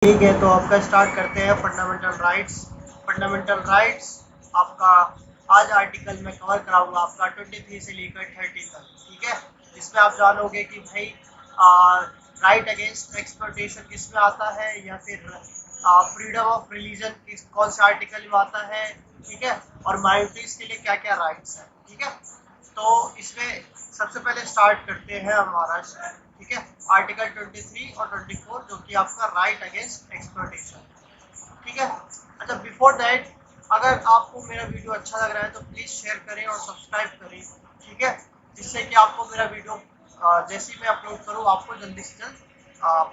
ठीक है, तो आपका स्टार्ट करते हैं फंडामेंटल राइट्स। फंडामेंटल राइट्स आपका आज आर्टिकल में कवर कराऊंगा आपका 23 से लेकर 30 तक। ठीक है, जिसमें आप जानोगे कि भाई राइट अगेंस्ट एक्सप्लॉयटेशन किस में आता है, या फिर फ्रीडम ऑफ रिलीजन किस कौन से आर्टिकल में आता है। ठीक है, और माइनॉरिटीज के लिए क्या क्या राइट्स हैं। ठीक है, तो इसमें सबसे पहले स्टार्ट करते हैं हमारा। ठीक है, आर्टिकल 23 और 24 जो कि आपका राइट अगेंस्ट एक्सप्लॉयटेशन। ठीक है, अच्छा बिफोर दैट, अगर आपको मेरा वीडियो अच्छा लग रहा है तो प्लीज़ शेयर करें और सब्सक्राइब करें। ठीक है, जिससे कि आपको मेरा वीडियो जैसे ही मैं अपलोड करूँ आपको जल्दी से जल्द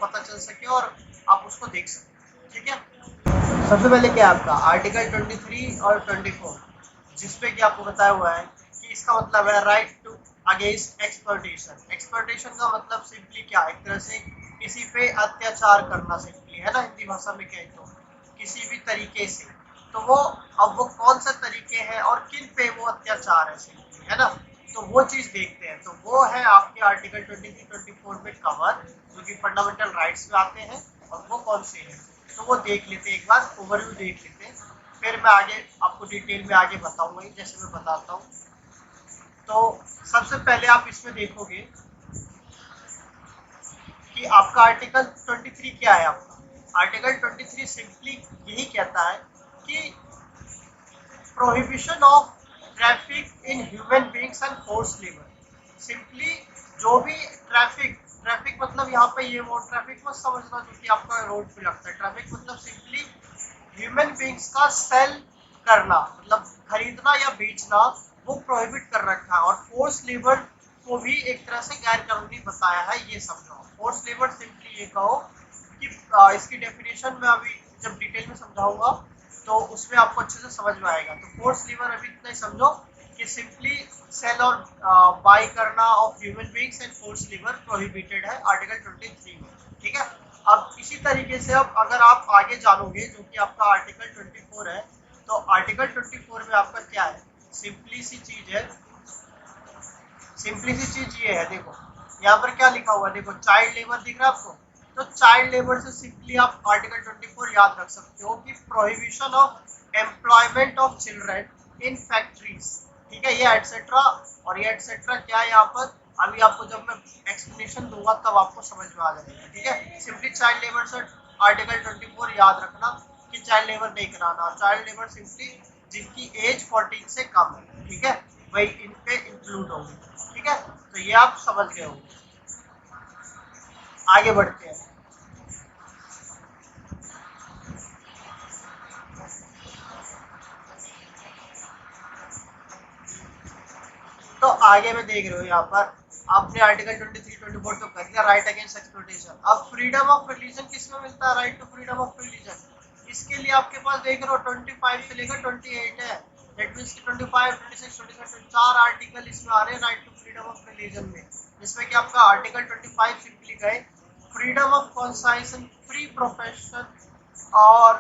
पता चल सके और आप उसको देख सकें। ठीक है, सबसे पहले क्या आपका आर्टिकल 23 और 24, जिसपे कि आपको बताया हुआ है कि इसका मतलब है right to against exploitation. Exploitation का मतलब सिंपली क्या है, एक तरह से किसी पे अत्याचार करना सिंपली है ना, हिंदी भाषा में कहें तो किसी भी तरीके से। तो वो अब वो कौन सा तरीके हैं और किन पे वो अत्याचार है सिंपली, है ना। तो वो चीज़ देखते हैं, तो वो है आपके आर्टिकल 23-24 में कवर, जो कि फंडामेंटल राइट्स में आते हैं। और वो कौन से हैं तो वो देख लेते हैं, एक बार ओवरव्यू देख लेते हैं, फिर मैं आगे आपको डिटेल में आगे बताऊंगा जैसे मैं बताता हूँ। तो सबसे पहले आप इसमें देखोगे कि आपका आर्टिकल 23 क्या है। आपका आर्टिकल 23 सिंपली यही कहता है कि prohibition of traffic in human beings and force labour. Simply जो भी ट्रैफिक, ट्रैफिक मतलब यहाँ पे ये वो ट्रैफिक मत समझना जो कि आपका रोड पे लगता है। ट्रैफिक मतलब सिंपली ह्यूमन बींग्स का सेल करना, मतलब खरीदना या बेचना, वो प्रोहिबिट कर रखा है। और फोर्स लेबर को भी एक तरह से गैर कानूनी बताया है, ये समझो। फोर्स लेबर सिंपली ये कहो कि इसकी डेफिनेशन में अभी जब डिटेल में समझाऊंगा तो उसमें आपको अच्छे से समझ में आएगा। तो फोर्स लेबर अभी इतना ही समझो कि सिंपली सेल और बाई करना of human beings and force labour prohibited है आर्टिकल 23 में। ठीक है, अब इसी तरीके से अब अगर आप आगे जानोगे जो कि आपका आर्टिकल 24 है, तो आर्टिकल 24 में आपका क्या है, सिंपली सी चीज है। सिंपली सी चीज ये है, देखो यहाँ पर क्या लिखा हुआ है, देखो चाइल्ड लेबर दिख रहा है आपको। तो चाइल्ड लेबर से सिंपली आप आर्टिकल 24 याद रख सकते हो कि prohibition of employment of children in factories. ठीक है, ये एटसेट्रा, और ये एटसेट्रा क्या है यहाँ पर, अभी आपको जब मैं एक्सप्लेनेशन दूंगा तब आपको समझ में आ जाएगा। ठीक है, सिंपली चाइल्ड लेबर से आर्टिकल 24 याद रखना कि चाइल्ड लेबर नहीं कराना। चाइल्ड लेबर सिंपली जिनकी एज 14 से कम है, ठीक है, वही इन पे इंक्लूड होगी। ठीक है, तो ये आप समझ गए होंगे। आगे बढ़ते हैं। तो आगे में देख रहे हो यहाँ पर आपने आर्टिकल 23-24 तो कर दिया, राइट अगेंस्ट एक्सप्लॉयटेशन। अब फ्रीडम ऑफ रिलीजन किसमें मिलता है, right to freedom of religion. इसके लिए आपके पास देख रहे हो 25 से लेकर 28 है। दैट मींस 25, 26, 27, 4 आर्टिकल इसमें आ रहे हैं right to freedom of religion में। जिसमें कि आपका आर्टिकल 25 सिंपली गए freedom of conscience and free profession और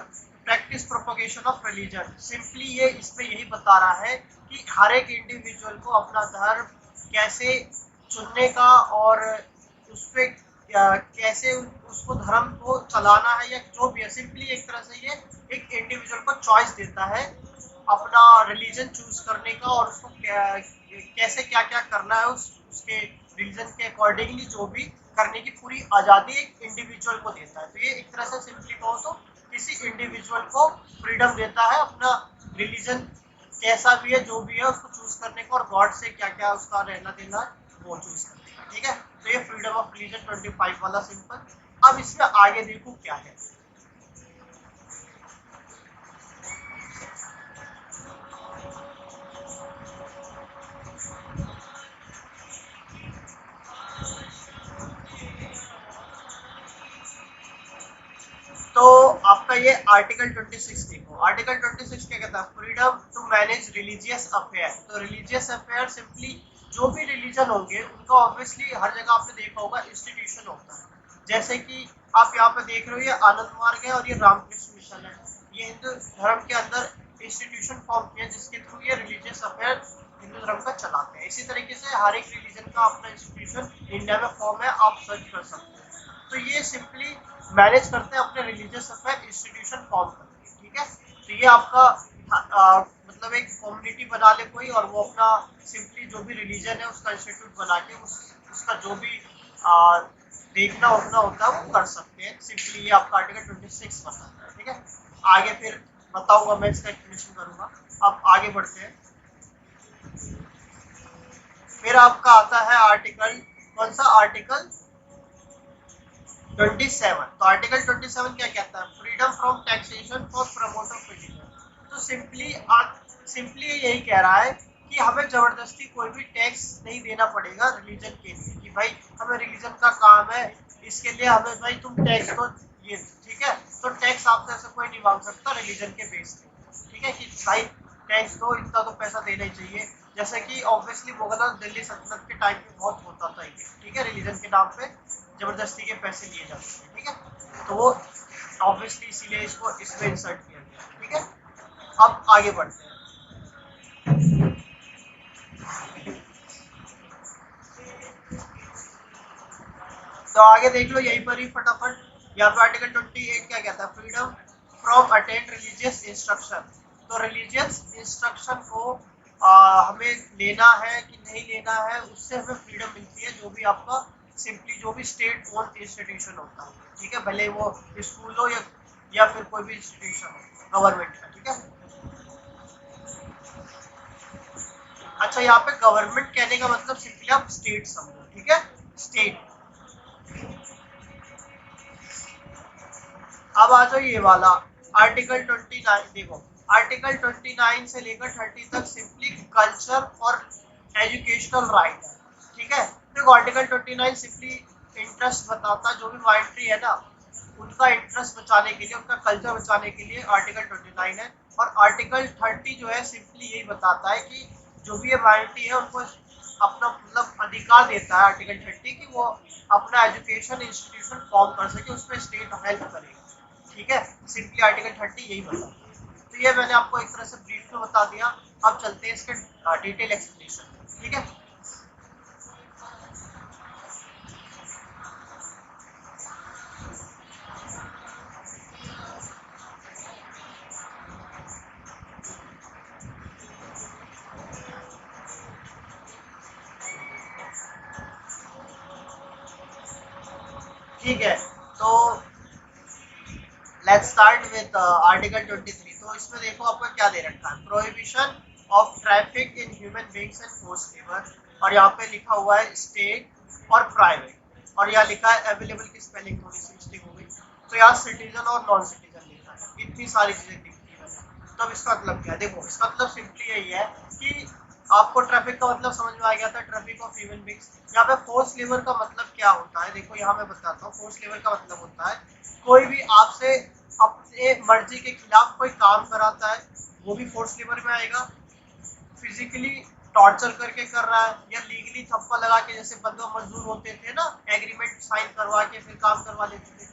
practice propagation of religion. Simply ये इसमें यही बता रहा है कि हर एक इंडिविजुअल को अपना धर्म कैसे चुनने का और उस पर कैसे उसको धर्म को चलाना है या जो भी है। सिंपली एक तरह से ये एक इंडिविजुअल को चॉइस देता है अपना रिलीजन चूज करने का, और उसको कैसे क्या क्या करना है उसके रिलीजन के अकॉर्डिंगली जो भी करने की पूरी आज़ादी एक इंडिविजुअल को देता है। तो ये एक तरह से सिंपली कहो तो किसी इंडिविजुअल को फ्रीडम देता है अपना रिलीजन कैसा भी है जो भी है उसको चूज करने को, और गॉड से क्या क्या उसका रहना देना है वो चूज करने का। ठीक है, तो ये फ्रीडम ऑफ रिलीजन 25 वाला सिंपल। अब इसमें आगे देखो क्या है। तो आपका ये आर्टिकल 26 देखो। आर्टिकल 26 क्या कहता है, freedom to manage religious affair. तो रिलीजियस अफेयर सिंपली जो भी रिलीजन होंगे उनका ऑब्वियसली हर जगह आपने देखा होगा इंस्टीट्यूशन होता है। जैसे कि आप यहाँ पे देख रहे हो ये आनंद मार्ग है और ये रामकृष्ण मिशन है। ये हिंदू धर्म के अंदर इंस्टीट्यूशन फॉर्म किया जिसके थ्रू ये रिलीजियस अफेयर हिंदू धर्म का चलाते हैं। इसी तरीके से हर एक रिलीजन का अपना इंस्टीट्यूशन इंडिया में फॉर्म है, आप सर्च कर सकते हैं। तो ये सिंपली मैनेज करते हैं अपने रिलीजियस अफेयर इंस्टीट्यूशन फॉर्म करके, ठीक है। तो ये आपका मतलब एक कम्युनिटी बना ले कोई, और वो अपना सिंपली जो भी रिलीजन है उसका इंस्टीट्यूट बना के उसका जो भी देखना उठना होता है वो कर सकते हैं। सिंपली ये आपका आर्टिकल 26 बताता है, ठीक है। आगे फिर बताऊंगा, मैं इसका एक्सप्लेनेशन करूंगा। अब आगे बढ़ते हैं। फिर आपका आता है आर्टिकल, कौन सा आर्टिकल 27। तो आर्टिकल 27 क्या कहता है? Freedom from taxation for promoter physical. तो सिंपली यही कह रहा है कि हमें जबरदस्ती कोई भी टैक्स नहीं देना पड़ेगा रिलीजन के लिए, कि भाई हमें रिलीजन का काम है, इसके लिए हमें भाई तुम टैक्स दो, ये ठीक है। तो टैक्स आपसे ऐसा कोई नहीं मांग सकता रिलीजन के बेस पे, ठीक है, कि भाई टैक्स दो, इतना तो पैसा देना ही चाहिए। जैसे कि ऑब्वियसली मुगल दिल्ली सल्तनत के टाइम पे बहुत होता था, ठीक है, रिलीजन के नाम पे जबरदस्ती के पैसे लिए जाते हैं, ठीक है। तो वो ऑब्वियसली इसीलिए इसको इसमें इंसर्ट किया गया, ठीक है। अब आगे बढ़ते हैं। तो आगे देख लो यहीं पर ही फटाफट, यहाँ पे आर्टिकल 28 क्या कहता है? Freedom from attend religious instruction. तो रिलीजियस इंस्ट्रक्शन को हमें लेना है कि नहीं लेना है, उससे हमें फ्रीडम मिलती है। जो भी आपका सिंपली जो भी स्टेट ओन इंस्टीट्यूशन होता है, ठीक है, भले वो स्कूल हो या फिर कोई भी इंस्टीट्यूशन हो गवर्नमेंट का, ठीक है। अच्छा, यहाँ पे गवर्नमेंट कहने का मतलब सिंपली आप स्टेट समझो, ठीक है, स्टेट। अब आ जाओ ये वाला आर्टिकल 29, देखो आर्टिकल 29 से लेकर 30 तक सिंपली कल्चर और एजुकेशनल राइट है, ठीक है। देखो आर्टिकल 29 सिंपली इंटरेस्ट बताता है, जो भी माइनॉरिटी है ना उनका इंटरेस्ट बचाने के लिए, उनका कल्चर बचाने के लिए आर्टिकल 29 है। और आर्टिकल 30 जो है सिंपली यही बताता है कि जो भी ये माइनॉरिटी है उनको अपना मतलब अधिकार देता है आर्टिकल 30 कि वो अपना एजुकेशन इंस्टीट्यूशन फॉर्म कर सके, उसमें स्टेट हेल्प करेगा, ठीक है। सिंपली आर्टिकल 30 यही बताता है। तो ये मैंने आपको एक तरह से ब्रीफ में बता दिया। अब चलते हैं इसके डिटेल एक्सप्लेनेशन, ठीक है। ठीक है, तो लेट्स स्टार्ट विद आर्टिकल 23। तो इसमें देखो आपका क्या दे रखा है? Prohibition of traffic in human beings and force labour, और यहाँ पे लिखा हुआ है स्टेट और प्राइवेट, और यहाँ लिखा है अवेलेबल की स्पेलिंग थोड़ी सी मिस्टेक हो गई, तो यहाँ सिटीजन और नॉन सिटीजन लिखा है, इतनी सारी चीजें दिखती है। तो अब इसका मतलब क्या है? देखो इसका मतलब सिंपली यही है कि आपको ट्रैफिक का मतलब समझ में आ गया था, ट्रैफिक ऑफ ह्यूमन बीइंग्स। यहाँ पे फोर्स लेबर का मतलब क्या होता है? देखो यहाँ मैं बताता हूँ। फोर्स लेबर का मतलब होता है कोई भी आपसे अपने मर्जी के खिलाफ कोई काम कराता है, वो भी फोर्स लेबर में आएगा। फिजिकली टॉर्चर करके कर रहा है, या लीगली थप्पा लगा के, जैसे बंदो मजदूर होते थे ना, एग्रीमेंट साइन करवा के फिर काम करवा लेते थे।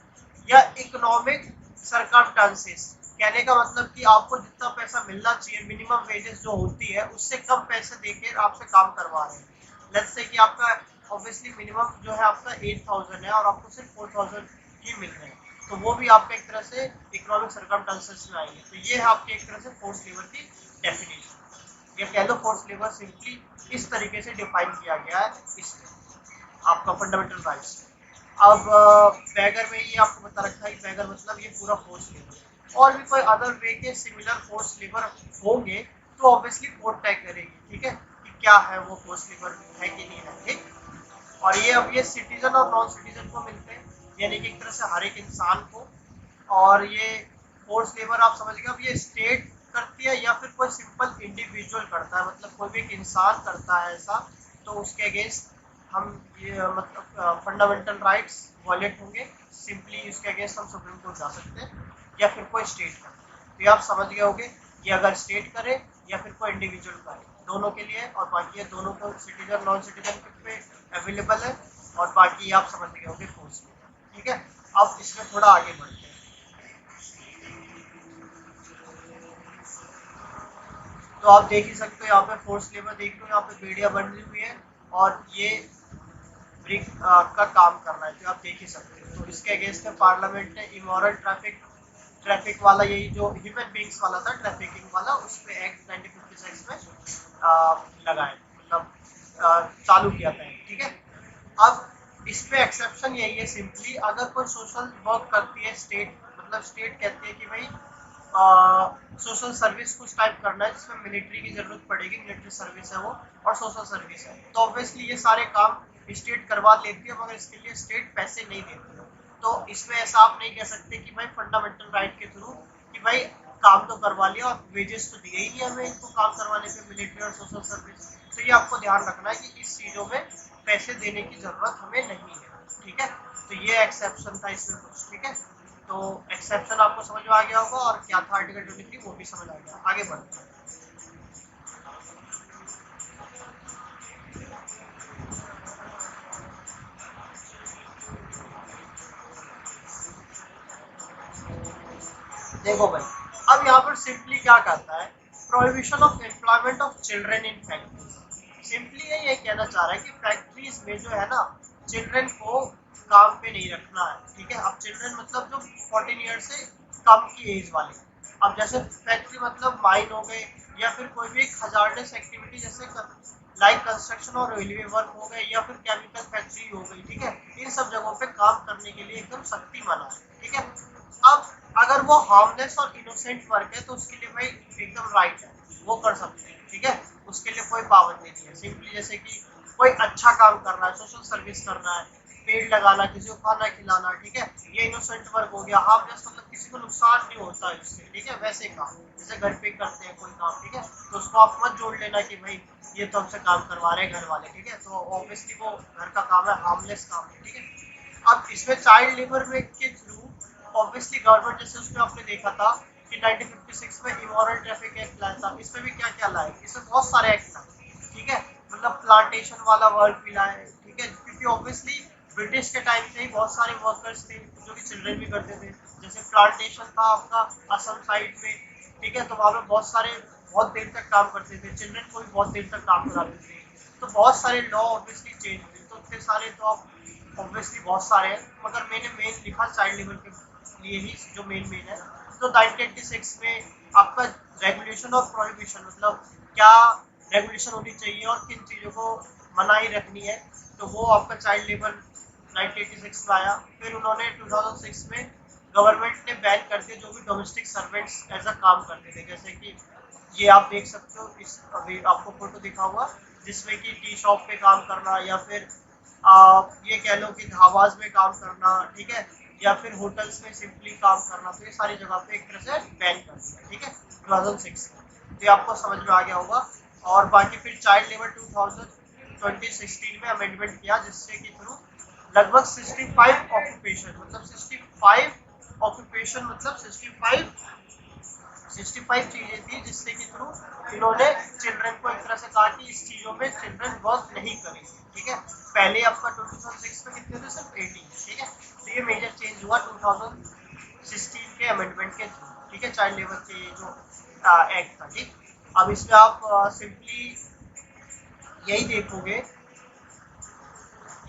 या इकोनॉमिक सरकमस्टेंसेस, कहने का मतलब कि आपको जितना पैसा मिलना चाहिए, मिनिमम वेजेस जो होती है उससे कम पैसे देके आपसे काम करवा रहे हैं। लेट्स से कि आपका ऑब्वियसली मिनिमम जो है आपका 8000 है और आपको सिर्फ 4000 ही मिल रहे हैं, तो वो भी आपके एक तरह से इकोनॉमिक सरकमस्टेंसेस में आएंगे। तो ये है आपके एक तरह से फोर्स लेबर की डेफिनेशन। ये कह लो फोर्स लेबर सिंपली इस तरीके से डिफाइन किया गया है इसमें आपका फंडामेंटल राइट्स। अब बैगर में ये आपको बता रखा है, बैगर मतलब ये पूरा फोर्स लेबर। और भी कोई अदर वे के सिमिलर फोर्स लेबर होंगे तो ऑब्वियसली कोर्ट तय करेगी, ठीक है, कि क्या है वो फोर्स लेबर है कि नहीं है, ठीक। और ये अब ये सिटीजन और नॉन सिटीजन को मिलते हैं, यानी कि एक तरह से हर एक इंसान को। और ये फोर्स लेबर आप समझ गए। अब ये स्टेट करती है या फिर कोई सिंपल इंडिविजुअल करता है, मतलब कोई भी एक इंसान करता है ऐसा, तो उसके अगेंस्ट हम ये मतलब फंडामेंटल राइट्स वॉलेट होंगे। सिंपली इसके अगेंस्ट हम सुप्रीम कोर्ट जा सकते हैं, या फिर कोई स्टेट करे। तो ये आप समझ गए होंगे कि अगर स्टेट करे या फिर कोई इंडिविजुअल करे, दोनों के लिए। और बाकी ये दोनों को सिटीजन नॉन सिटीजन पे अवेलेबल है। और बाकी आप समझ गए होंगे फोर्स में, ठीक है। अब इसमें थोड़ा आगे बढ़ते हैं। तो आप देख ही सकते हो यहाँ पे फोर्स लेबर देख लो, यहाँ पे बेड़िया बनी हुई है और ये ब्रिक का काम कर रहा है, तो आप देख ही सकते हो। तो तो इसके अगेंस्ट में पार्लियामेंट ने इमोरल ट्रैफिक वाला, यही जो ह्यूमन बींग्स वाला था, ट्रैफिकिंग वाला, उस पे एक्ट 1956 में लगाए, मतलब चालू किया था, ठीक है। अब इस पे एक्सेप्शन यही है, सिंपली अगर कोई सोशल वर्क करती है स्टेट, मतलब स्टेट कहती है कि भाई सोशल सर्विस कुछ टाइप करना है जिसमें मिलिट्री की जरूरत पड़ेगी, मिलिट्री सर्विस है वो, और सोशल सर्विस है, तो ऑब्वियसली ये सारे काम स्टेट करवा लेती है, मगर इसके लिए स्टेट पैसे नहीं देती है। तो इसमें ऐसा आप नहीं कह सकते कि भाई फंडामेंटल राइट के थ्रू कि भाई काम तो करवा लिया और वेजेस तो दिए ही नहीं हमें इनको काम करवाने पे, मिलिट्री और सोशल सर्विस। तो ये आपको ध्यान रखना है कि इस चीज़ों में पैसे देने की जरूरत हमें नहीं है, ठीक है। तो ये एक्सेप्शन था इसमें कुछ, ठीक है। तो एक्सेप्शन आपको समझ में आ गया होगा, और क्या था आर्टिकल 23 वो भी समझ आ गया। आगे बढ़ते हैं। देखो भाई, अब यहाँ पर सिंपली क्या कहता है, prohibition of employment of children in factories. Simply ये कहना चाह रहा है कि फैक्ट्रीज में जो है ना, चिल्ड्रन को काम पे नहीं रखना है, ठीक है। अब चिल्ड्रन मतलब जो 14 ईयर से कम की एज वाले। अब जैसे फैक्ट्री मतलब माइन हो गए, या फिर कोई भी एक हजार्डस एक्टिविटी जैसे लाइक कंस्ट्रक्शन और रेलवे वर्क हो गए, या फिर केमिकल फैक्ट्री हो गई, ठीक है। इन सब जगहों पे काम करने के लिए एकदम सख्ती मना है, ठीक है। अब अगर वो हार्मलेस और इनोसेंट वर्क है तो उसके लिए भाई एकदम राइट है, वो कर सकते हैं, ठीक है। उसके लिए कोई पाबंदी नहीं है। सिंपली जैसे कि कोई अच्छा काम कर रहा है, सोशल सर्विस करना है, पेड़ लगाना, किसी को खाना खिलाना, ठीक है, ये इनोसेंट वर्क हो गया। हार्मलेस मतलब किसी को नुकसान नहीं होता है इससे, ठीक है। वैसे काम जैसे घर पे करते हैं कोई काम, ठीक है, तो उसको आप मत जोड़ लेना कि भाई ये तो हमसे काम करवा रहे हैं घर वाले, ठीक है। तो ऑब्वियसली वो घर का काम है, हार्मलेस काम है, ठीक है। अब इसमें चाइल्ड लेबर में के थ्रू ऑब्वियसली गवर्नमेंट, जैसे उसमें आपने देखा था कि 1956 में इमोरल ट्रैफिक एक्ट लाया था, इसमें भी क्या क्या लाए, इसमें बहुत सारे एक्ट था, ठीक है। मतलब प्लांटेशन वाला वर्क भी लाए, ठीक है, क्योंकि ऑब्वियसली ब्रिटिश के टाइम से ही बहुत सारे वर्कर्स थे जो कि चिल्ड्रन भी करते थे। जैसे प्लांटेशन था आपका असम साइड में, ठीक है, तो वहाँ पे बहुत सारे बहुत देर तक काम करते थे, चिल्ड्रन को भी बहुत देर तक काम कराते थे। तो बहुत सारे लॉ ऑब्वियसली चेंज हुए, तो इतने सारे तो आप ऑब्वियसली बहुत सारे हैं, मगर मैंने मेन लिखा चाइल्ड लेबर के लिए ही जो मेन है। तो 1986 में आपका रेगुलेशन और प्रोहिबिशन, मतलब क्या रेगुलेशन होनी चाहिए और किन चीज़ों को मनाही रखनी है, तो वो आपका चाइल्ड लेबर 1986 में आया। फिर उन्होंने 2006 में गवर्नमेंट ने बैन कर दिया जो भी डोमेस्टिक सर्वेंट्स एज अ काम करते थे, जैसे कि ये आप देख सकते हो, इस अभी आपको फोटो दिखा हुआ, जिसमें कि टी शॉप पे काम करना, या फिर ये कह लो कि ढाबाज में काम करना, ठीक है, या फिर होटल्स में सिंपली काम करना। तो ये सारी जगह पे एक तरह से बैन कर दिया, ठीक है, 2006 में। तो ये आपको समझ में आ गया होगा। और बाकी फिर चाइल्ड लेबर 2016 में अमेंडमेंट किया, जिससे कि थ्रू लगभग 65 ऑक्यूपेशन, मतलब 65 ऑक्यूपेशन, मतलब 65 चीजें थी जिससे कि थ्रू इन्होंने चिल्ड्रन को एक तरह से कहा कि इस चीजों में चिल्ड्रन वर्क नहीं करेंगे, ठीक है। पहले आपका 2006 में कितने थे, सिर्फ 18, ठीक है। तो ये मेजर चेंज हुआ 2016 के अमेंडमेंट के थ्रू, ठीक है, चाइल्ड लेबर के जो एक्ट था, ठीक। अब इसमें आप सिंपली यही देखोगे,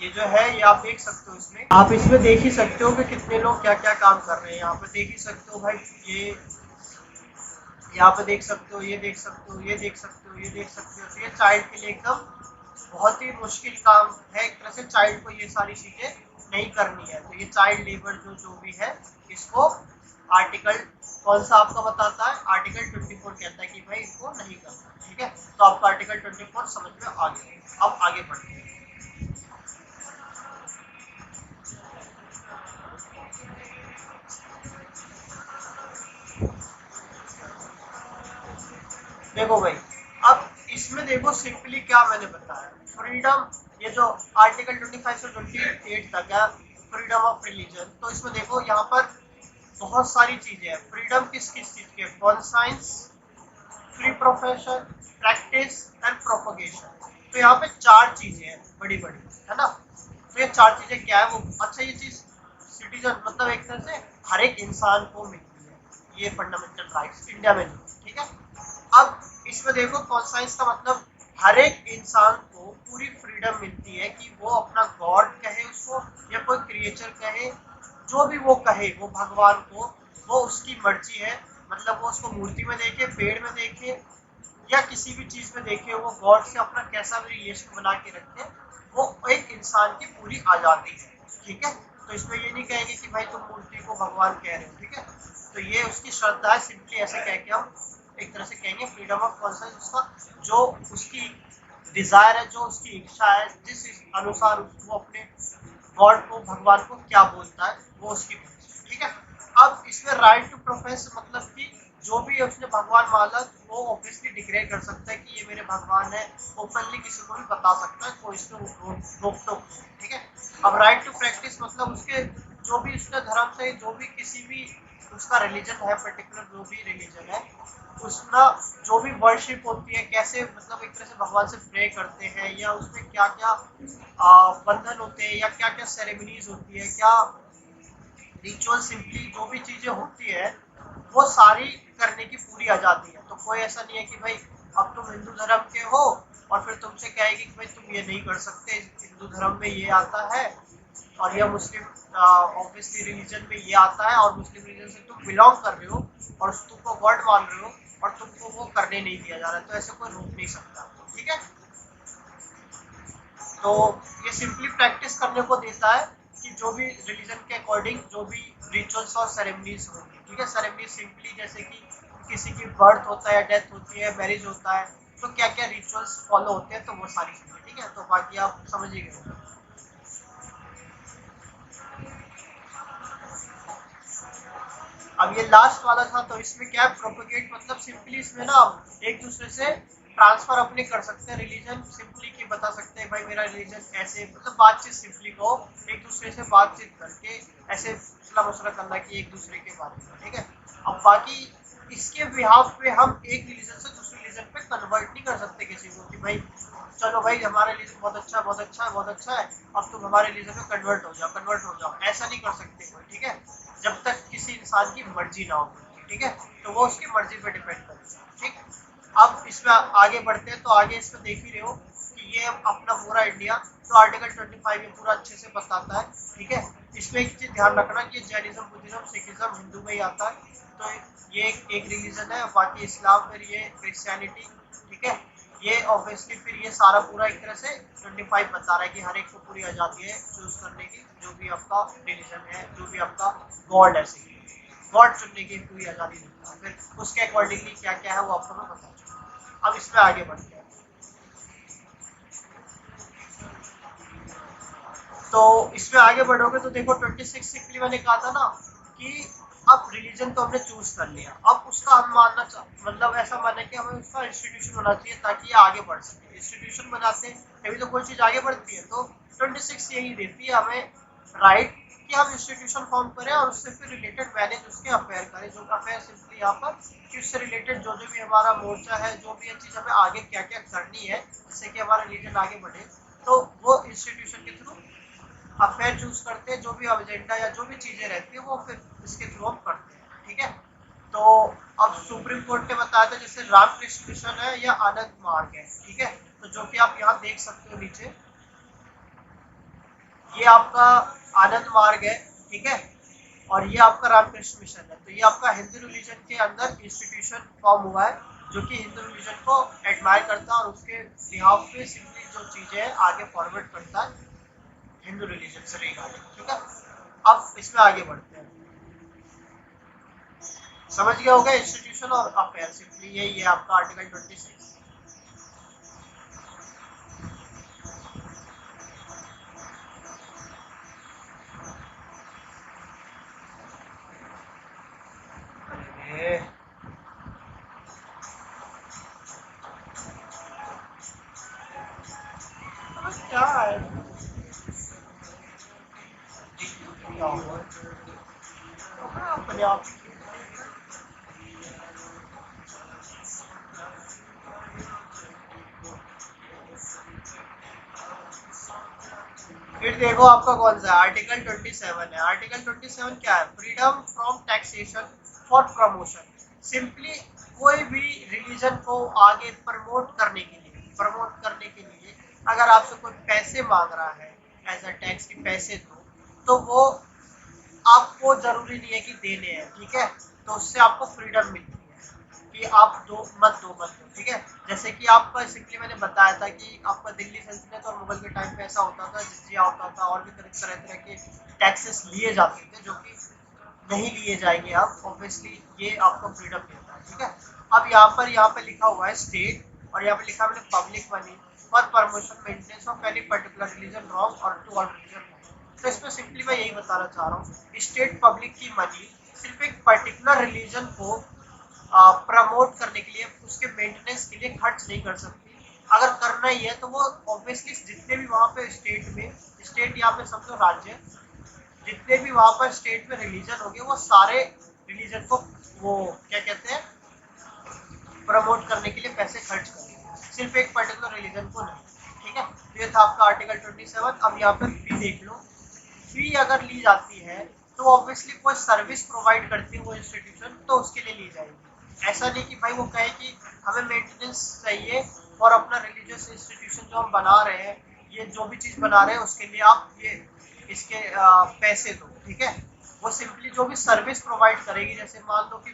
ये जो है ये आप देख सकते हो, इसमें आप इसमें देख ही सकते हो कि कितने लोग क्या क्या काम कर रहे हैं। यहाँ पे देख ही सकते हो भाई, ये यहाँ पे देख सकते हो, ये देख सकते हो, ये देख सकते हो, ये देख सकते हो। तो ये चाइल्ड के लिए एकदम बहुत ही मुश्किल काम है, एक तरह से चाइल्ड को ये सारी चीजें नहीं करनी है। तो ये चाइल्ड लेबर जो भी है, इसको आर्टिकल कौन सा आपका बताता है, आर्टिकल 24 कहता है कि भाई इसको नहीं करना, ठीक है। तो आपका आर्टिकल 24 समझ में आ गया। अब आगे बढ़ते हैं। देखो भाई, अब इसमें देखो सिंपली क्या मैंने बताया, फ्रीडम, ये जो आर्टिकल 25 से 28 तक है, फ्रीडम ऑफ रिलीजन। तो इसमें देखो यहाँ पर बहुत सारी चीजें हैं। फ्रीडम किस किस चीज के, conscience, free profession, practice and propagation. तो यहाँ पे 4 चीजें हैं बड़ी बड़ी, है ना। तो ये 4 चीजें क्या है वो, अच्छा ये चीज सिटीजन मतलब एक तरह से हर एक इंसान को मिलती है, ये फंडामेंटल राइट्स इंडिया में, ठीक है। अब इसमें देखो कॉन्साइंस का मतलब हर एक इंसान को पूरी फ्रीडम मिलती है कि वो अपना गॉड कहे उसको, या कोई क्रिएचर कहे, जो भी वो कहे वो भगवान को, वो उसकी मर्जी है। मतलब वो उसको मूर्ति में देखे, पेड़ में देखे या किसी भी चीज में देखे, वो गॉड से अपना कैसा भी रिलेशन बना के रखे, वो एक इंसान की पूरी आजादी है। ठीक है, तो इसमें ये नहीं कहेंगे कि भाई तुम मूर्ति को भगवान कह रहे हो। ठीक है, तो ये उसकी श्रद्धा है, सिंपली ऐसे कह के हम एक तरह से कहेंगे फ्रीडम ऑफ कॉन्शियस। उसका जो उसकी डिजायर है, जो उसकी इच्छा है, जिस अनुसार वो अपने गॉड को, भगवान को क्या बोलता है, वो उसकी मर्जी। ठीक है, अब इसमें राइट टू प्रोफेस मतलब कि जो भी उसने भगवान माना वो ऑब्वियसली डिक्लेयर कर सकता है कि ये मेरे भगवान है, ओपनली किसी को भी बता सकता है, कोई इसको रोक टोक नहीं। ठीक है, अब राइट टू प्रैक्टिस मतलब उसके जो भी उसका धर्म से, जो भी किसी भी उसका रिलीजन है, पर्टिकुलर जो भी रिलीजन है, उसका जो भी वर्शिप होती है, कैसे मतलब एक तरह से भगवान से प्रे करते हैं, या उसमें क्या क्या बंधन होते हैं, या क्या क्या सेरेमनीज होती है, क्या रिचुअल, सिंपली जो भी चीजें होती है वो सारी करने की पूरी आजादी है। तो कोई ऐसा नहीं है कि भाई अब तुम हिंदू धर्म के हो और फिर तुमसे कहेगी कि भाई तुम ये नहीं कर सकते, हिंदू धर्म में ये आता है, और यह मुस्लिम ऑब्वियसली रिलीजन में ये आता है, और मुस्लिम रिलीजन से तुम बिलोंग कर रहे हो और तुमको गॉड मान रहे हो और तुमको वो करने नहीं दिया जा रहा है, तो ऐसे कोई रोक नहीं सकता। ठीक है, तो ये सिंपली प्रैक्टिस करने को देता है कि जो भी रिलीजन के अकॉर्डिंग जो भी रिचुअल्स और सेरेमनीज होंगी। ठीक है, सेरेमनी सिंपली जैसे कि किसी की बर्थ होता है, डेथ होती है, मैरिज होता है, तो क्या क्या रिचुअल्स फॉलो होते हैं, तो वो सारी चीजें। ठीक है, तो बाकी आप समझ ही गए। अब ये लास्ट वाला था, तो इसमें क्या है, प्रोपोगेट मतलब सिंपली इसमें ना एक दूसरे से ट्रांसफर अपने कर सकते हैं रिलीजन, सिंपली की बता सकते हैं भाई मेरा रिलीजन ऐसे, मतलब बातचीत सिंपली को एक दूसरे से बातचीत करके ऐसे सलाह मशवरा करना कि एक दूसरे के बारे में। ठीक है, अब बाकी इसके बिहाफ पे हम एक रिलीजन से दूसरे रिलीजन पे कन्वर्ट नहीं कर सकते किसी को कि भाई चलो भाई हमारा रिलीजन बहुत अच्छा है, बहुत अच्छा है, बहुत अच्छा है, अब तुम हमारे रिलीजन में कन्वर्ट हो जाओ, कन्वर्ट हो जाओ, ऐसा नहीं कर सकते कोई। ठीक है, जब तक किसी इंसान की मर्जी ना हो। ठीक है, तो वो उसकी मर्जी पे डिपेंड करेगा। ठीक, अब इसमें आगे बढ़ते हैं, तो आगे इसमें देख ही रहे हो कि ये अपना पूरा इंडिया, तो आर्टिकल 25 ये पूरा अच्छे से बताता है। ठीक है, इसमें एक चीज ध्यान रखना कि जैनिज्म, बुद्धिज्म, सिखिज्म हिंदू में ही आता है, तो ये एक रिलीजन है, बाकी इस्लाम, फिर ये क्रिश्चियनिटी। ठीक है, ये ऑब्वियसली फिर ये सारा पूरा एक तरह से 25 बता रहा है कि हर एक को पूरी आज़ादी है चूज करने की, जो भी आपका रिलीजन है, जो भी आपका गॉड है, गॉड चुनने की पूरी आज़ादी देता है। फिर उसके अकॉर्डिंगली क्या क्या है वो आपको मैं बताऊँ। अब इसमें आगे बढ़ते हैं, तो इसमें आगे बढ़ोगे तो देखो 26 सिंपली मैंने कहा था ना कि अब रिलीजन तो हमने चूज कर लिया, अब उसका हम मानना मतलब ऐसा माना कि हमें उसका इंस्टीट्यूशन होना चाहिए ताकि ये आगे बढ़ सके। इंस्टीट्यूशन बनाते तभी तो कोई चीज आगे बढ़ती है, तो 26 यही देती है हमें राइट कि हम इंस्टीट्यूशन फॉर्म करें और उससे फिर रिलेटेड मैनेज उसके अफेयर करें। जो अफेयर सिंपली यहाँ पर कि उससे रिलेटेड जो जो भी हमारा मोर्चा है, जो भी चीज हमें आगे क्या क्या करनी है जिससे कि हमारा रिलीजन आगे बढ़े, तो वो इंस्टीट्यूशन के थ्रू अफेयर चूज करते हैं, जो भी एजेंडा या जो भी चीजें रहती है वो फिर इसके थ्रू हम करते हैं। ठीक है, तो अब सुप्रीम कोर्ट ने बताया था जैसे रामकृष्ण मिशन है या आनंद मार्ग है। ठीक है, तो जो कि आप यहाँ देख सकते हो नीचे, ये आपका आनंद मार्ग है। ठीक है, और ये आपका रामकृष्ण मिशन है, तो ये आपका हिंदू रिलीजन के अंदर इंस्टीट्यूशन फॉर्म हुआ है जो कि हिंदू रिलीजन को एडमायर करता है और उसके बिहाफ पे सिंपली जो चीजें हैं आगे फॉरवर्ड करता है हिंदू रिलीजन से रिगार्डिंग। ठीक है, अब इसमें आगे बढ़ते हैं, समझ गया होगा इंस्टीट्यूशन और अफेयर, सिंपली यही है आपका आर्टिकल 26। क्या है अपने आप फिर देखो आपका कौन सा आर्टिकल 27 है। आर्टिकल 27 क्या है, freedom from taxation for promotion. Simply कोई भी रिलीजन को आगे प्रमोट करने के लिए अगर आपसे कोई पैसे मांग रहा है एज अ टैक्स की पैसे दो, तो वो आपको जरूरी नहीं है कि देने हैं, ठीक है। तो उससे आपको फ्रीडम मिलती है कि आप मत दो, ठीक है। जैसे कि आपका सिंपली मैंने बताया था कि आपका दिल्ली सल्तनत और मुगल के टाइम पे ऐसा होता था, जिजिया होता था और भी तरह तरह के टैक्सेस लिए जाते थे जो कि नहीं लिए जाएंगे अब, ऑब्वियसली ये आपको फ्रीडम देता है, ठीक है। अब यहाँ पे लिखा हुआ है स्टेट, और यहाँ पे लिखा मैंने public money for promotion maintenance of any particular religion wrong और टू ऑल रिलीजन। तो इसमें सिंपली मैं यही बताना चाह रहा हूँ, स्टेट पब्लिक की मनी सिर्फ एक पर्टिकुलर रिलीजन को प्रमोट करने के लिए, उसके मेंटेनेंस के लिए खर्च नहीं कर सकती। अगर करना ही है तो वो ऑब्वियसली जितने भी वहाँ पे स्टेट में, स्टेट यहाँ पे समझो राज्य, जितने भी वहाँ पर स्टेट में रिलीजन होंगे वो सारे रिलीजन को वो क्या कहते हैं प्रमोट करने के लिए पैसे खर्च करेंगे, सिर्फ एक पर्टिकुलर रिलीजन को नहीं, ठीक है। तो ये था आपका आर्टिकल 27। अब यहाँ पर फी देख लो, फी अगर ली जाती है तो ऑब्वियसली कोई सर्विस प्रोवाइड करती है वो इंस्टीट्यूशन, तो उसके लिए ली जाएगी। ऐसा नहीं कि भाई वो कहे कि हमें मेंटेनेंस चाहिए और अपना रिलीजियस इंस्टीट्यूशन जो हम बना रहे हैं, ये जो भी चीज़ बना रहे हैं उसके लिए आप ये इसके पैसे दो, ठीक है। वो सिंपली जो भी सर्विस प्रोवाइड करेगी, जैसे मान लो कि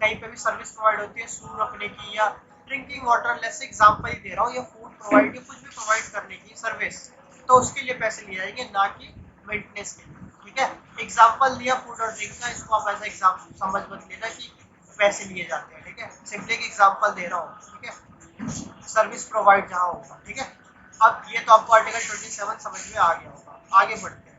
कहीं पे भी सर्विस प्रोवाइड होती है सूर रखने की या ड्रिंकिंग वाटर, लेस एग्जांपल ही दे रहा हूँ, या फूड प्रोवाइड या कुछ भी प्रोवाइड करने की सर्विस, तो उसके लिए पैसे लिए जाएंगे, ना कि मेंटेनेंस के लिए, ठीक है। एग्जांपल दिया फूड और ड्रिंक का, इसको आप ऐसा एग्जाम समझ मत लेना कि पैसे लिए जाते हैं, ठीक है। सिंपली एक एग्जांपल दे रहा हूँ, ठीक है, सर्विस प्रोवाइड जहाँ होगा, ठीक है। अब ये तो आपको आर्टिकल 27 समझ में आ गया होगा, आगे बढ़ते हैं।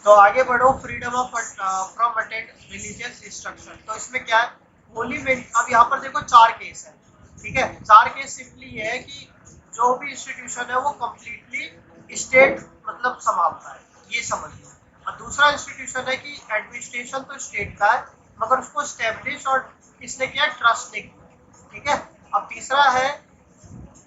तो आगे बढ़ो, freedom of from attend religious instruction. तो इसमें क्या है, होली अब यहाँ पर देखो 4 केस है, ठीक है। 4 केस सिंपली ये है कि जो भी इंस्टीट्यूशन है वो कम्प्लीटली स्टेट मतलब संभालता है, ये समझ लो। और दूसरा इंस्टीट्यूशन है कि एडमिनिस्ट्रेशन तो स्टेट का है मगर उसको स्टेब्लिश और किसने किया, ट्रस्ट ने किया, ठीक है। अब तीसरा है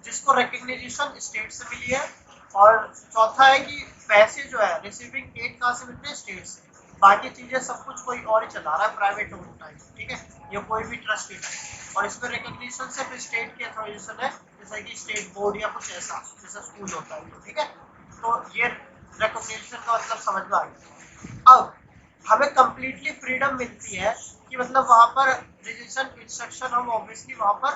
जिसको रिकग्निशन स्टेट से मिली है, और चौथा है कि पैसे जो है रिसीविंग एड कहाँ से मिलते हैं, स्टेट से। बाकी चीजें सब कुछ कोई और ही चला रहा है, प्राइवेट होता है, ठीक है, ये कोई भी ट्रस्ट नहीं है। और इसमें रिकग्निशन सिर्फ स्टेट की अथॉरिजेशन है, जैसे कि स्टेट बोर्ड या कुछ ऐसा जैसा स्कूल होता है, ठीक है। तो ये रिकग्निशन का मतलब समझ में आ गया। अब हमें कम्प्लीटली फ्रीडम मिलती है कि मतलब वहाँ पर रिलीजन इंस्ट्रक्शन हम ऑब्वियसली वहाँ पर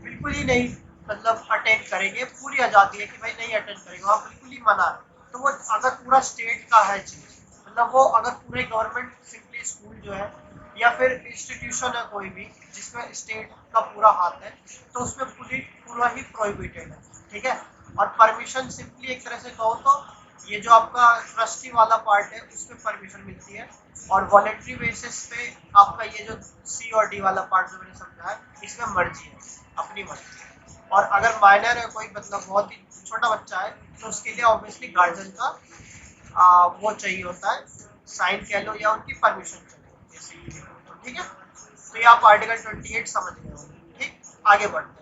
बिल्कुल ही नहीं मतलब अटेंड करेंगे, पूरी आज़ादी है कि भाई नहीं अटेंड करेंगे, वहाँ बिल्कुल ही मना है। तो वो अगर पूरा स्टेट का है चीज़, मतलब वो अगर पूरे गवर्नमेंट सिंपली स्कूल जो है या फिर इंस्टीट्यूशन है कोई भी जिसमें स्टेट का पूरा हाथ है, तो उसमें पूरा ही प्रोहिबिटेड है, ठीक है। और परमिशन सिंपली एक तरह से कहो तो ये जो आपका ट्रस्टी वाला पार्ट है उसमें परमिशन मिलती है, और वॉलेंट्री बेसिस पे आपका ये जो सी और डी वाला पार्ट जो मैंने समझा है, इसमें मर्जी है, अपनी मर्जी। और अगर माइनर है कोई, मतलब बहुत ही छोटा बच्चा है, तो उसके लिए ऑब्वियसली गार्जियन का वो चाहिए होता है, साइन कह लो या उनकी परमिशन चाहिए, तो ठीक है। तो ये आप आर्टिकल 28 समझ गए होंगे, ठीक। आगे बढ़ते हैं।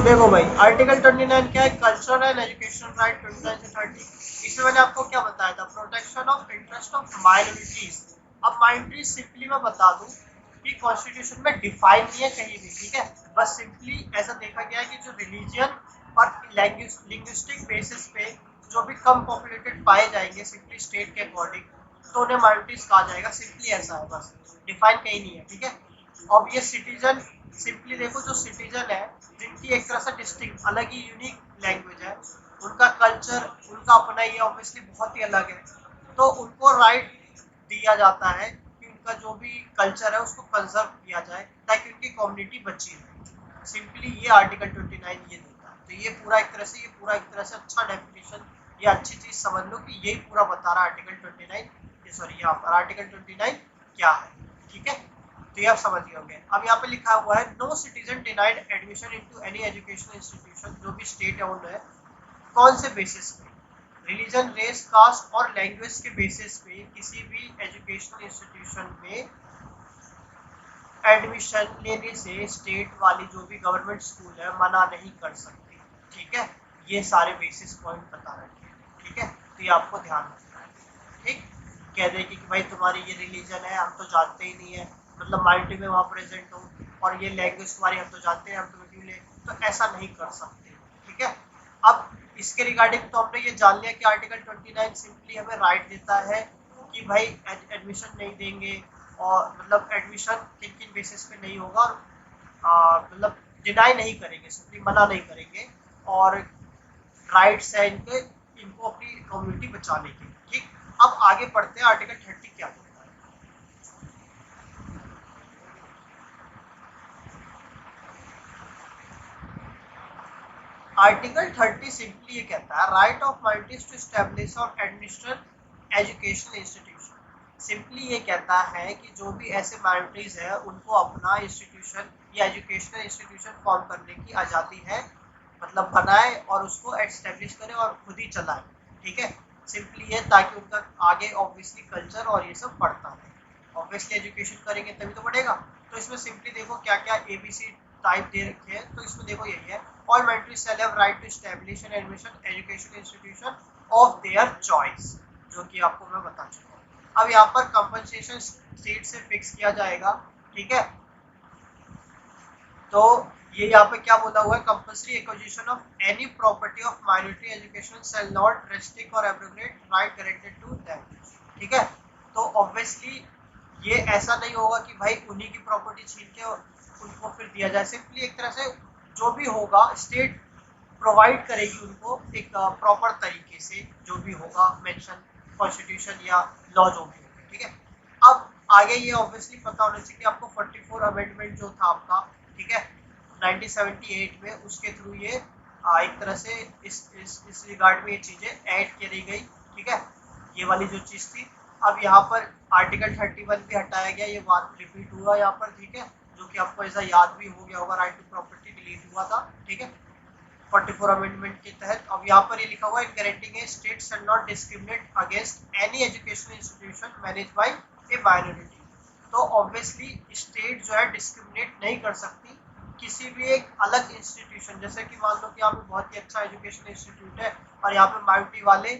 देखो भाई आर्टिकल 29 क्या है, कल्चरल एंड एजुकेशन राइट 29 से 30। इसमें मैंने आपको क्या बताया था, protection of interest of minorities. अब माइनॉरिटीज सिंपली मैं बता दूं कि कॉन्स्टिट्यूशन में डिफाइन नहीं है कहीं भी, ठीक है। बस सिंपली ऐसा देखा गया है कि जो रिलीजियन और लिंग्विस्टिक बेसिस पे जो भी कम पॉपुलेटेड पाए जाएंगे सिंपली स्टेट के अकॉर्डिंग, तो उन्हें माइनॉरिटीज कहा जाएगा, सिंपली ऐसा है, बस डिफाइन कहीं नहीं है, ठीक है। अब ये सिटीजन सिंपली देखो, जो सिटीजन है जिनकी एक तरह से डिस्टिंक्ट अलग ही यूनिक लैंग्वेज है, उनका कल्चर उनका अपना ही ऑब्वियसली बहुत ही अलग है, तो उनको राइट दिया जाता है कि उनका जो भी कल्चर है उसको कंजर्व किया जाए ताकि उनकी कम्युनिटी बची रहे। सिंपली ये आर्टिकल 29 ये देता है। तो ये पूरा एक तरह से अच्छा डेफिनेशन या अच्छी चीज समझ लो कि यही पूरा बता रहा है आर्टिकल 29, सॉरी यहाँ पर आर्टिकल 29 क्या है, ठीक है। तो ये आप समझ गए होंगे। अब यहाँ पे लिखा हुआ है no citizen denied admission into any educational institution, जो भी स्टेट ओन्ड है, कौन से बेसिस पे, रिलीजन, रेस, कास्ट और लैंग्वेज के बेसिस पे किसी भी एजुकेशनल इंस्टीट्यूशन में एडमिशन लेने से स्टेट वाली जो भी गवर्नमेंट स्कूल है मना नहीं कर सकती, ठीक है। ये सारे बेसिस पॉइंट बता रखे हैं, ठीक है। तो ये आपको ध्यान रखना है, ठीक। कह देगी कि भाई तुम्हारी ये रिलीजन है हम तो जानते ही नहीं है, मतलब माइंड में वहाँ प्रेजेंट हो, और ये लैंग्वेज तुम्हारी हम तो जानते हैं हम तुम्हें क्यों ले, तो ऐसा नहीं कर सकते, ठीक है। ठीक है। अब इसके रिगार्डिंग तो हमने ये जान लिया कि आर्टिकल 29 सिंपली हमें राइट देता है कि भाई एडमिशन नहीं देंगे, और मतलब एडमिशन किन किन बेसिस पे नहीं होगा, और मतलब डिनाई नहीं करेंगे, सिंपली मना नहीं करेंगे, और राइट्स है इनके, इनको अपनी कम्युनिटी बचाने के। ठीक, अब आगे पढ़ते हैं आर्टिकल 30 क्या बोलता है। आर्टिकल 30 सिंपली ये कहता है right of minorities to establish और एडमिनिस्टर एजुकेशनल इंस्टीट्यूशन। सिंपली ये कहता है कि जो भी ऐसे माइनॉरिटीज है उनको अपना इंस्टीट्यूशन या एजुकेशनल इंस्टीट्यूशन फॉर्म करने की आज़ादी है, मतलब बनाए और उसको एस्टेब्लिश करे और खुद ही चलाए। ठीक है, सिंपली ये ताकि उनका आगे ऑब्वियसली कल्चर और ये सब बढ़ता है। ऑब्वियसली एजुकेशन करेंगे तभी तो बढ़ेगा। तो इसमें सिंपली देखो क्या क्या ABC टाइप दे रखे हैं, तो इसमें देखो यही है, all minorities shall have right to establish and admission education institution of their choice, जो कि आपको मैं बता चुका हूँ। अब यहाँ पर कंपनसेशन स्टेट से फिक्स किया जाएगा। ठीक है, तो ये यहाँ पे क्या बोला हुआ है, compulsory acquisition of any property of minority education shall not restrict or abrogate right directed to them. ठीक है, तो ऑब्वियसली ये ऐसा नहीं होगा कि भाई उन्हीं की प्रॉपर्टी छीन के उनको फिर दिया जाए। सिंपली एक तरह से जो भी होगा स्टेट प्रोवाइड करेगी उनको एक प्रॉपर तरीके से, जो भी होगा मेंशन कॉन्स्टिट्यूशन या लॉ जो भी होगा। ठीक है, अब आगे ये ऑब्वियसली पता होना चाहिए कि आपको 44 अमेंडमेंट जो था आपका, ठीक है, 1978 में, उसके थ्रू ये एक तरह से इस रिगार्ड में ये चीज़ें ऐड करी गई। ठीक है, ये वाली जो चीज़ थी। अब यहाँ पर आर्टिकल 31 भी हटाया गया, ये बात रिपीट हुआ यहाँ पर। ठीक है, जो कि आपको ऐसा याद भी हो गया होगा, राइट टू प्रॉपर्टी डिलीट हुआ था। ठीक है, 44 अमेंडमेंट के तहत। अब यहाँ पर ये लिखा हुआ है, guaranteeing A state shall not discriminate against any educational institution manage by A minority. तो ऑब्वियसली स्टेट जो है डिस्क्रिमिनेट नहीं कर सकती किसी भी एक अलग इंस्टीट्यूशन, जैसे कि मान लो कि यहाँ पे बहुत ही अच्छा एजुकेशन इंस्टीट्यूट है और यहाँ पे माइनॉरिटी वाले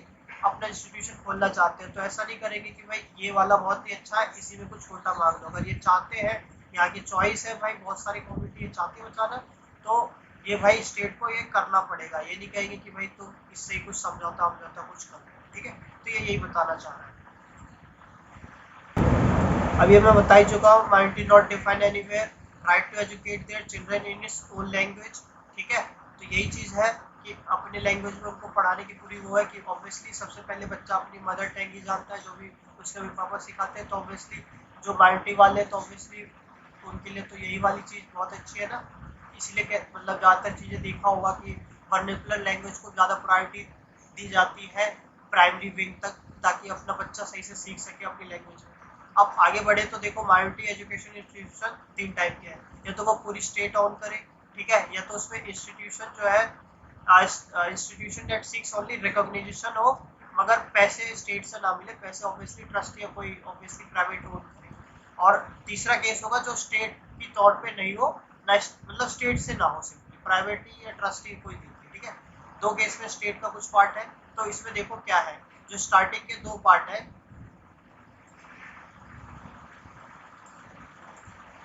अपना इंस्टीट्यूशन खोलना चाहते हैं, तो ऐसा नहीं करेंगे कि भाई ये वाला बहुत ही अच्छा है, इसी में कुछ छोटा मांग दो। अगर ये चाहते हैं, यहाँ की चॉइस है भाई, बहुत सारी कम्युनिटी चाहती है बचाना, तो ये भाई स्टेट को ये करना पड़ेगा। ये नहीं कहेंगे कि भाई तुम इससे कुछ समझौता कुछ कर। ठीक है, तो ये यही बताना चाह रहा है। अभी मैं बता ही चुका हूँ, minority not define anywhere, right to educate their children in its own language. ठीक है, तो यही चीज़ है कि अपने लैंग्वेज में उनको पढ़ाने की पूरी वो है कि ऑब्वियसली सबसे पहले बच्चा अपनी मदर टंग ही जानता है, जो भी उसके मम्मी पापा सिखाते हैं। तो ऑब्वियसली जो माइनॉरिटी वाले हैं तो ऑब्वियसली उनके लिए तो यही वाली चीज़ बहुत अच्छी है ना। इसलिए मतलब ज़्यादातर चीज़ें देखा होगा कि वर्नाकुलर लैंग्वेज को ज़्यादा प्रायोरिटी दी जाती है प्राइमरी विंग तक, ताकि अपना बच्चा सही से सीख सके अपनी लैंग्वेज में। अब आगे बढ़े तो देखो, माइनॉरिटी एजुकेशन इंस्टीट्यूशन 3 टाइप के हैं, या तो वो पूरी स्टेट ऑन करे, ठीक है, या तो उसमें इंस्टीट्यूशन जो है institution that seeks only recognition हो, मगर पैसे स्टेट से ना मिले, पैसे ऑब्वियसली ट्रस्ट या कोई ऑब्वियसली प्राइवेट ओन करे। और तीसरा केस होगा जो स्टेट की तौर पे नहीं हो, मतलब स्टेट से ना हो, सिंपली प्राइवेट या ट्रस्टी कोई भी। ठीक है, 2 केस में स्टेट का कुछ पार्ट है। तो इसमें देखो क्या है, जो स्टार्टिंग के 2 पार्ट है,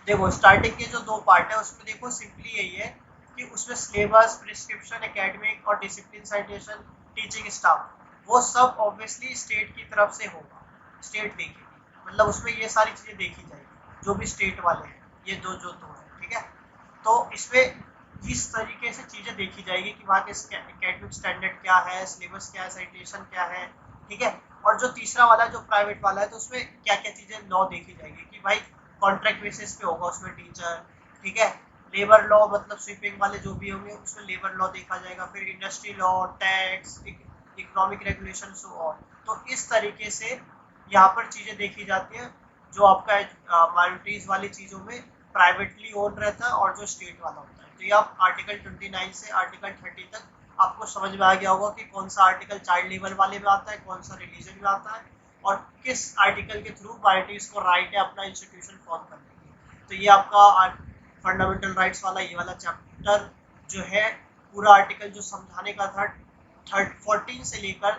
देखो स्टार्टिंग के जो 2 पार्ट है उसमें देखो सिंपली यही है कि उसमें सिलेबस, प्रिस्क्रिप्शन, एकेडमिक और डिसिप्लिन, साइटेशन, टीचिंग स्टाफ, वो सब ऑब्वियसली स्टेट की तरफ से होगा, स्टेट देखेगी, मतलब उसमें ये सारी चीज़ें देखी जाएगी जो भी स्टेट वाले हैं, ये दो है। ठीक है, तो इसमें इस तरीके से चीज़ें देखी जाएगी कि वहाँ के एकेडमिक स्टैंडर्ड क्या है, सिलेबस क्या है, साइटेशन क्या है। ठीक है, और जो तीसरा वाला जो प्राइवेट वाला है, तो उसमें क्या क्या चीज़ें लॉ देखी जाएगी कि भाई कॉन्ट्रैक्ट बेसिस पे होगा उसमें टीचर। ठीक है, लेबर लॉ मतलब स्वीपिंग वाले जो भी होंगे उसमें लेबर लॉ देखा जाएगा, फिर industry law, tax, economic regulation so on. तो इस तरीके से यहाँ पर चीज़ें देखी जाती हैं, जो आपका माइनॉरिटीज वाली चीज़ों में प्राइवेटली ओन रहता है और जो स्टेट वाला होता है। तो ये आप आर्टिकल 29 से आर्टिकल 30 तक आपको समझ में आ गया होगा कि कौन सा आर्टिकल चाइल्ड लेबर वाले में आता है, कौन सा रिलीजन में आता है, और किस आर्टिकल के थ्रू माइनॉरिटीज को राइट है अपना इंस्टीट्यूशन फॉर्म करने की। तो ये आपका फंडामेंटल राइट्स वाला ये वाला चैप्टर जो है, पूरा आर्टिकल जो समझाने का था 14 से लेकर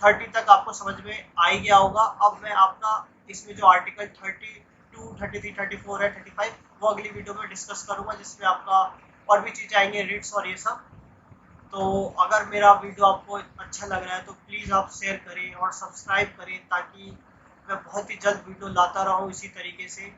30 तक आपको समझ में आ ही गया होगा। अब मैं आपका इसमें जो आर्टिकल 32, 33, 34 है, 35, वो अगली वीडियो में डिस्कस करूंगा, जिसमें आपका और भी चीज़ें आएंगे, रिट्स और ये सब। तो अगर मेरा वीडियो आपको अच्छा लग रहा है तो प्लीज़ आप शेयर करें और सब्सक्राइब करें, ताकि मैं बहुत ही जल्द वीडियो लाता रहूँ इसी तरीके से।